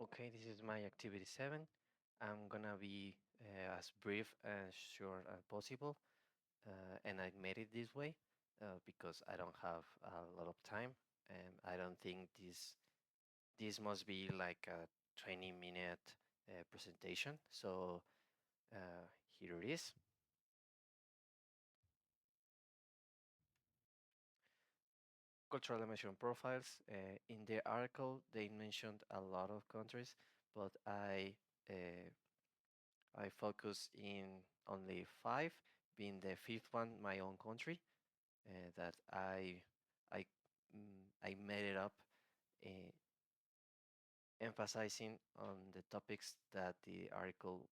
Okay, this is my activity 7. I'm gonna be as brief and short as possible, and I made it this way because I don't have a lot of time, and I don't think this must be like a 20-minute presentation. So here it is. Cultural dimension profiles. In the article, they mentioned a lot of countries, but uh, I focus in only five, being the fifth one my own country. That I I made it up, uh, emphasizing on the topics that the article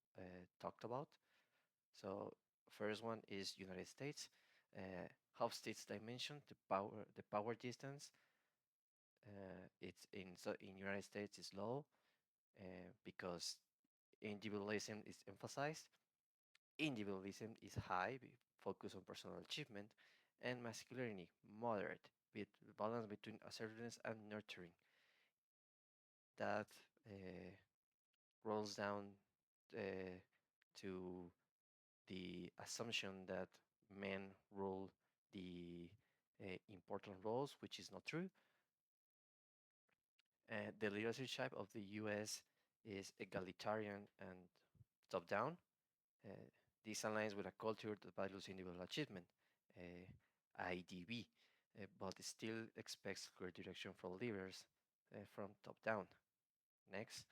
talked about. So first one is United States. Half states dimension, the power distance. It's in United States is low because individualism is emphasized. Individualism is high, focus on personal achievement, and masculinity moderate, with balance between assertiveness and nurturing. That uh, rolls down uh, to the assumption that men rule the important roles, which is not true. The leadership type of the US is egalitarian and top down. Uh, this aligns with a culture that values individual achievement, uh, IDB, but it still expects clear direction from leaders from top down. Next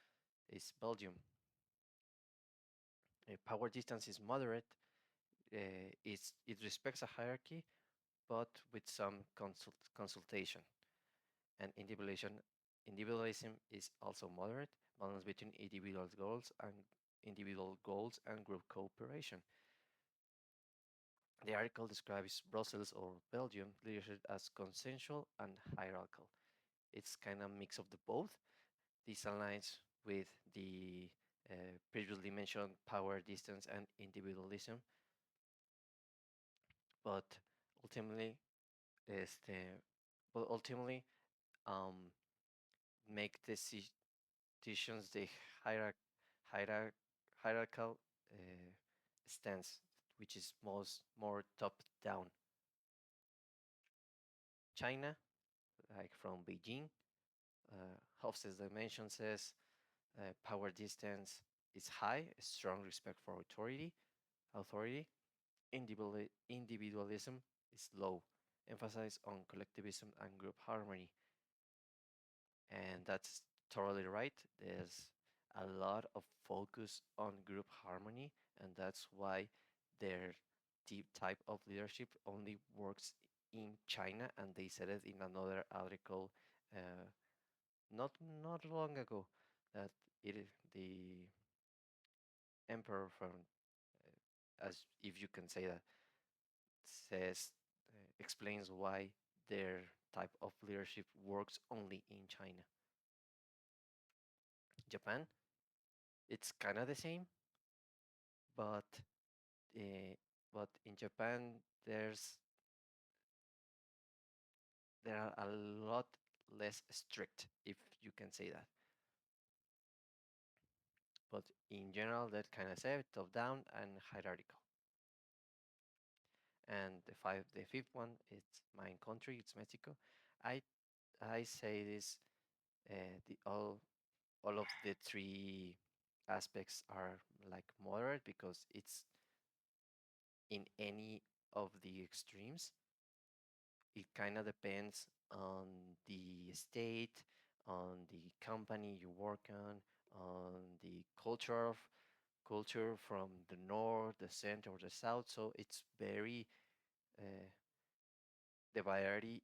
is Belgium. Power distance is moderate. It respects a hierarchy, but with some consultation. And individualism is also moderate, balance between individual goals and group cooperation. The article describes Brussels or Belgium leadership as consensual and hierarchical. It's kind of mix of the both. This aligns with the previously mentioned power distance and individualism, but ultimately, este, ultimately um, make decisions the hierarch- hierarch- hierarchical stance, which is more top down. China, like from Beijing, Hofstede's dimension says power distance is high, strong respect for authority. Individualism is low, emphasis on collectivism and group harmony. And that's totally right. There's a lot of focus on group harmony, and that's why their deep type of leadership only works in China, and they said it in another article not long ago that the emperor from as if you can say that says explains why their type of leadership works only in China. Japan, it's kind of the same, but uh, in Japan there are a lot less strict, if you can say that. But in general, that kind of say top down and hierarchical. And the fifth one, it's my country, it's Mexico. I I say this the all of the three aspects are like moderate because it's in any of the extremes. It kind of depends on the state, on the company you work on the culture from the north, the center, or the south. So it's very uh, the variety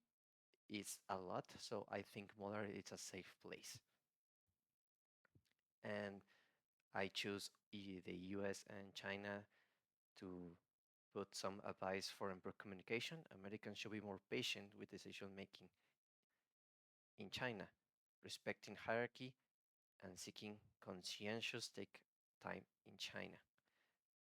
is a lot. So I think moderate is a safe place, and I choose the U.S. and China to put some advice for improved communication. Americans should be more patient with decision making in China, respecting hierarchy and seeking conscientious take time in China.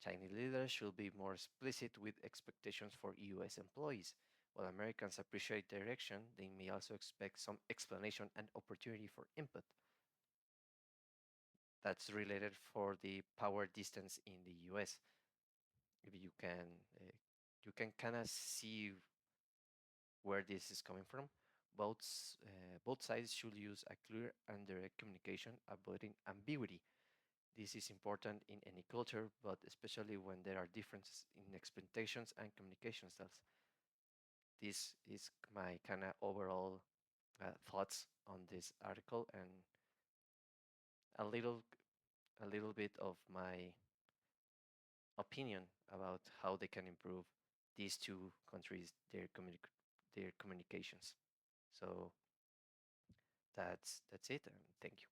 Chinese leaders should be more explicit with expectations for US employees. While Americans appreciate direction, they may also expect some explanation and opportunity for input. that's related for the power distance in the US. If uh, you can kind of see where this is coming from. Both sides should use a clear and direct communication, avoiding ambiguity. This is important in any culture, but especially when there are differences in expectations and communication styles. This is my kind of overall thoughts on this article, and a little a little bit of my opinion about how they can improve these two countries their communications. So that's it, and thank you.